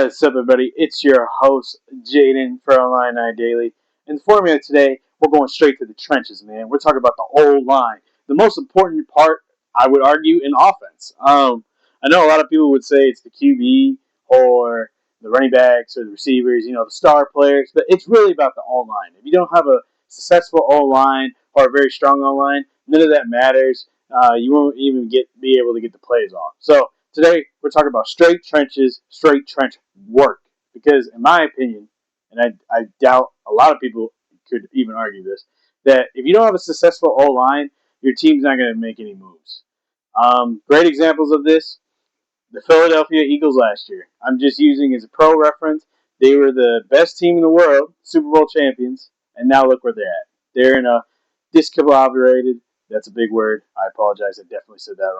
What's up, everybody? It's your host, Jaden for Illini Daily. In the format today, we're going straight to the trenches, man. We're talking about the O-line, the most important part, I would argue, in offense. I know a lot of people would say it's the QB or the running backs or the receivers, the star players, but it's really about the O-line. If you don't have a successful O-line or a very strong O-line, none of that matters. You won't even be able to get the plays off. So today, we're talking about straight trenches, straight trench work. Because, in my opinion, and I doubt a lot of people could even argue this, that if you don't have a successful O-line, your team's not going to make any moves. Great examples of this, the Philadelphia Eagles last year. I'm just using as a pro reference. They were the best team in the world, Super Bowl champions, and now look where they're at. They're in a discombobulated, that's a big word. I apologize. I definitely said that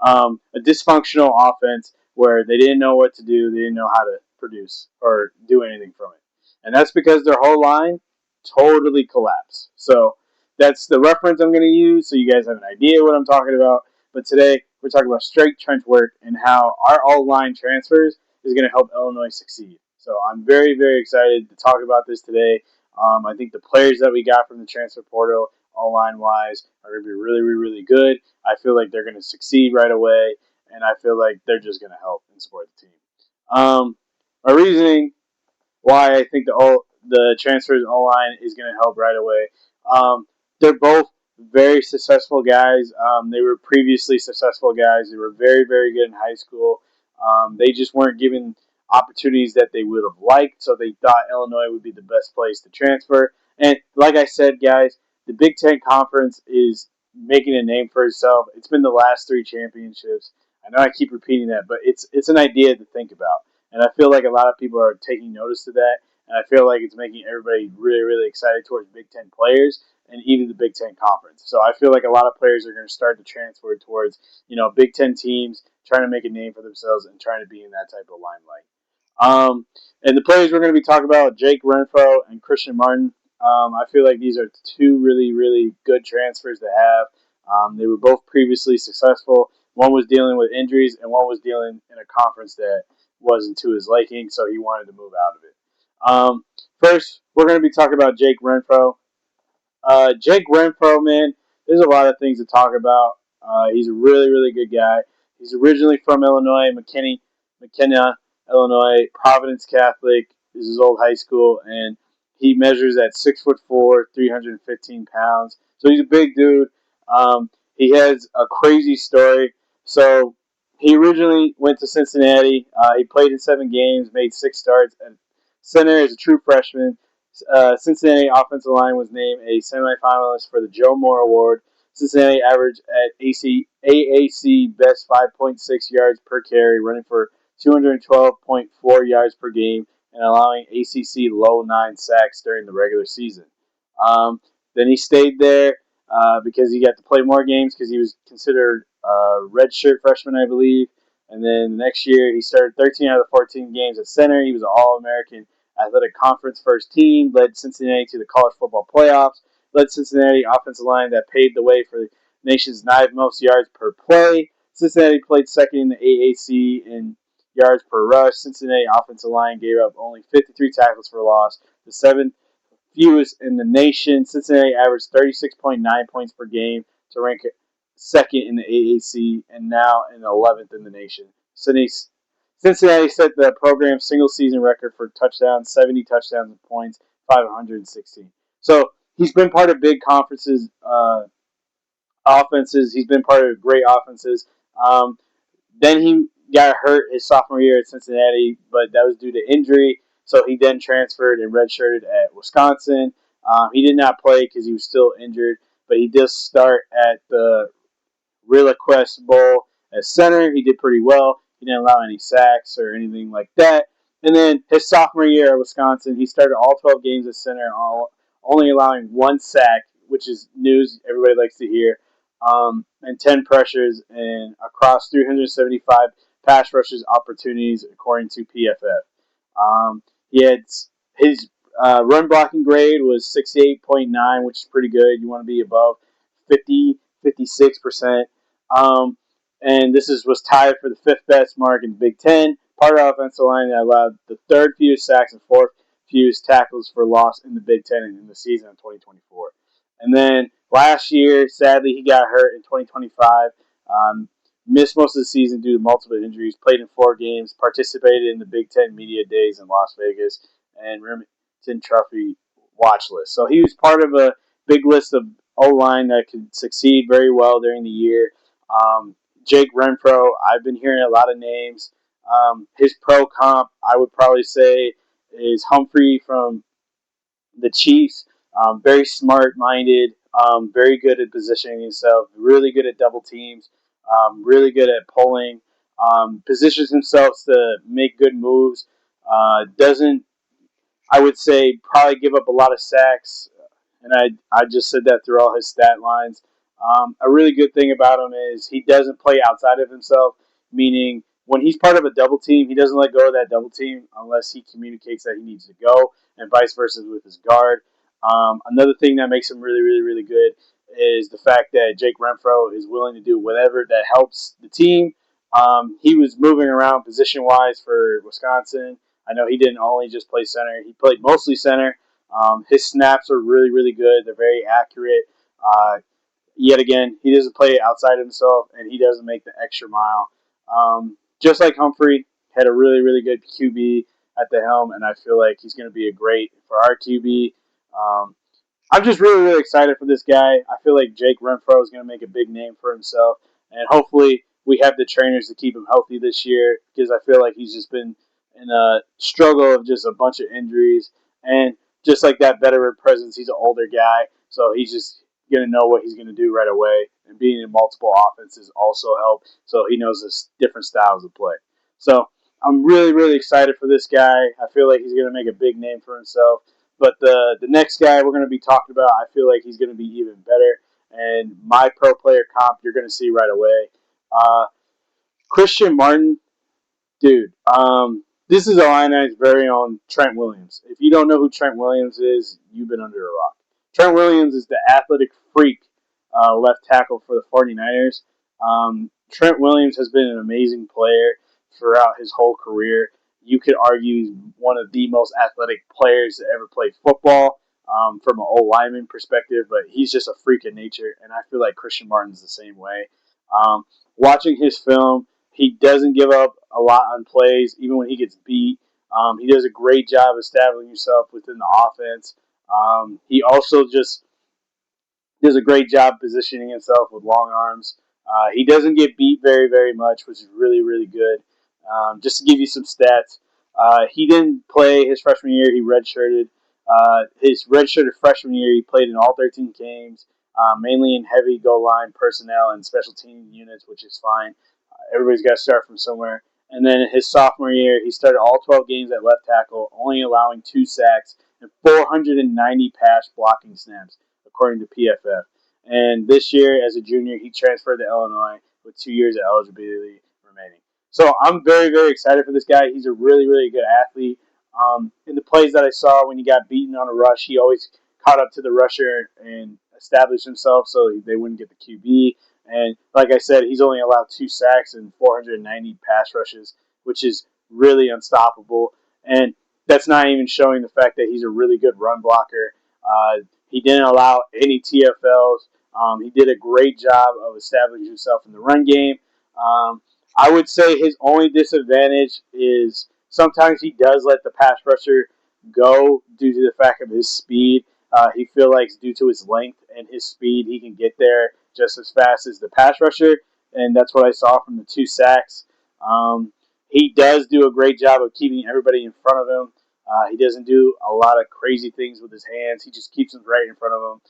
wrong. A dysfunctional offense where they didn't know what to do. They didn't know how to produce or do anything from it. And that's because their whole line totally collapsed. So that's the reference I'm going to use so you guys have an idea what I'm talking about. But today, we're talking about straight trench work and how our all-line transfers is going to help Illinois succeed. So I'm very, very excited to talk about this today. I think the players that we got from the transfer portal, all-line wise, are going to be really, really, really good. I feel like they're going to succeed right away, and I feel like they're just going to help and support the team. My reasoning why I think the transfers O-line is going to help right away. They're both very successful guys. They were previously successful guys. They were very, very good in high school. They just weren't given opportunities that they would have liked, so they thought Illinois would be the best place to transfer. And like I said, guys, the Big Ten Conference is making a name for itself. It's been the last 3 championships. I know I keep repeating that, but it's an idea to think about. And I feel like a lot of people are taking notice of that. And I feel like it's making everybody really, really excited towards Big Ten players and even the Big Ten Conference. So I feel like a lot of players are going to start to transfer towards, Big Ten teams, trying to make a name for themselves and trying to be in that type of limelight. And the players we're going to be talking about, Jake Renfro and Christian Martin. I feel like these are 2 really, really good transfers to have. They were both previously successful. One was dealing with injuries, and one was dealing in a conference that wasn't to his liking, so he wanted to move out of it. First, we're going to be talking about Jake Renfro. Jake Renfro, man, there's a lot of things to talk about. He's a really, really good guy. He's originally from Illinois, McKenna, Illinois. Providence Catholic is his old high school, and he measures at 6'4", 315 pounds. So he's a big dude. He has a crazy story. So he originally went to Cincinnati. He played in 7 games, made 6 starts at center as a true freshman. Cincinnati offensive line was named a semifinalist for the Joe Moore Award. Cincinnati averaged at AAC best 5.6 yards per carry, running for 212.4 yards per game, and allowing ACC low 9 sacks during the regular season. Then he stayed there because he got to play more games because he was considered a redshirt freshman, I believe. And then the next year, he started 13 out of the 14 games at center. He was an All-American Athletic Conference first team, led Cincinnati to the college football playoffs, led Cincinnati offensive line that paved the way for the nation's 9th most yards per play. Cincinnati played second in the AAC in yards per rush. Cincinnati offensive line gave up only 53 tackles for loss, the 7th fewest in the nation. Cincinnati averaged 36.9 points per game to rank second in the AAC and now in 11th in the nation. Cincinnati set the program's single-season record for touchdowns, 70 touchdowns and points, 516. So he's been part of big conferences, offenses. He's been part of great offenses. Then he got hurt his sophomore year at Cincinnati, but that was due to injury. So he then transferred and redshirted at Wisconsin. He did not play because he was still injured, but he did start at the RillaQuest Bowl as center. He did pretty well. He didn't allow any sacks or anything like that. And then his sophomore year at Wisconsin, he started all 12 games at center, only allowing 1 sack, which is news everybody likes to hear, and 10 pressures and across 375 pass rushes opportunities, according to PFF. He had his run blocking grade was 68.9, which is pretty good. You want to be above 56%. And this was tied for the 5th best mark in the Big Ten, part of the offensive line that allowed the third fewest sacks and fourth fewest tackles for loss in the Big Ten in the season of 2024. And then last year, sadly, he got hurt in 2025. Missed most of the season due to multiple injuries. Played in 4 games. Participated in the Big Ten Media Days in Las Vegas and Remington Trophy watch list. So he was part of a big list of O-line that could succeed very well during the year. Um, Jake Renfro, I've been hearing a lot of names. His pro comp, I would probably say, is Humphrey from the Chiefs. Very smart minded, very good at positioning himself, really good at double teams, really good at pulling, positions himself to make good moves. Doesn't, I would say, probably give up a lot of sacks, and I just said that through all his stat lines. A really good thing about him is he doesn't play outside of himself, meaning when he's part of a double team, he doesn't let go of that double team unless he communicates that he needs to go, and vice versa with his guard. Another thing that makes him really, really, really good is the fact that Jake Renfro is willing to do whatever that helps the team. He was moving around position wise for Wisconsin. I know he didn't only just play center; he played mostly center. His snaps are really, really good. They're very accurate. Uh, Yet again, he doesn't play outside himself, and he doesn't make the extra mile. Just like Humphrey, had a really, really good QB at the helm, and I feel like he's going to be a great for our QB. Um, I'm just really, really excited for this guy. I feel like Jake Renfro is going to make a big name for himself, and hopefully we have the trainers to keep him healthy this year because I feel like he's just been in a struggle of just a bunch of injuries, and just like that veteran presence, he's an older guy, so he's just going to know what he's going to do right away. And being in multiple offenses also help, so he knows the different styles of play. So I'm really, really excited for this guy. I feel like he's going to make a big name for himself. But the next guy we're going to be talking about, I feel like he's going to be even better. And my pro player comp, you're going to see right away. Uh, Christian Martin, dude. This is Illini's very own Trent Williams. If you don't know who Trent Williams is, you've been under a rock. Trent Williams is the athletic freak left tackle for the 49ers. Trent Williams has been an amazing player throughout his whole career. You could argue he's one of the most athletic players to ever play football from an old lineman perspective, but he's just a freak of nature, and I feel like Christian Martin's the same way. Watching his film, he doesn't give up a lot on plays, even when he gets beat. He does a great job establishing himself within the offense. He also just does a great job positioning himself with long arms. He doesn't get beat very, very much, which is really, really good. Just to give you some stats, he didn't play his freshman year. He redshirted. His redshirted freshman year, he played in all 13 games, mainly in heavy goal line personnel and special team units, which is fine. Everybody's got to start from somewhere. And then his sophomore year, he started all 12 games at left tackle, only allowing 2 sacks and 490 pass blocking snaps, according to PFF. And this year, as a junior, he transferred to Illinois with 2 years of eligibility remaining. So I'm very, very excited for this guy. He's a really, really good athlete. In the plays that I saw when he got beaten on a rush, he always caught up to the rusher and established himself so they wouldn't get the QB. And like I said, he's only allowed 2 sacks and 490 pass rushes, which is really unstoppable. And that's not even showing the fact that he's a really good run blocker. He didn't allow any TFLs. He did a great job of establishing himself in the run game. I would say his only disadvantage is sometimes he does let the pass rusher go due to the fact of his speed. He feels like due to his length and his speed, he can get there just as fast as the pass rusher, and that's what I saw from the 2 sacks. He does do a great job of keeping everybody in front of him. He doesn't do a lot of crazy things with his hands. He just keeps them right in front of him.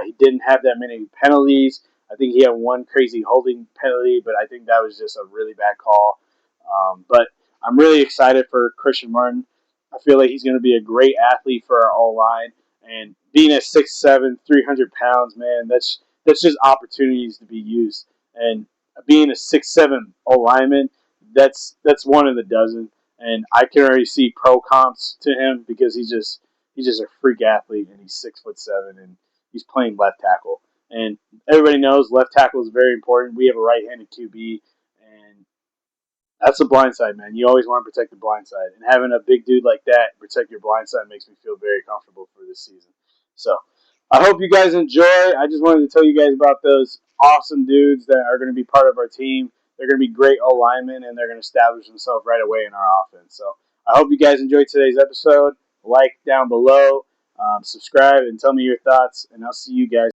He didn't have that many penalties. I think he had one crazy holding penalty, but I think that was just a really bad call. But I'm really excited for Christian Martin. I feel like he's going to be a great athlete for our O line. And being at 6'7", 300 pounds, man, that's just opportunities to be used. And being a 6'7" O lineman, that's one in a dozen. And I can already see pro comps to him because he's just a freak athlete, and he's 6'7", and he's playing left tackle. And everybody knows left tackle is very important. We have a right-handed QB, and That's the blind side, man. You always want to protect the blind side, and having a big dude like that protect your blind side makes me feel very comfortable for this season. So, I hope you guys enjoy. I just wanted to tell you guys about those awesome dudes that are going to be part of our team. They're going to be great O linemen, and they're going to establish themselves right away in our offense. So, I hope you guys enjoyed today's episode. Like down below, subscribe, and tell me your thoughts. And I'll see you guys.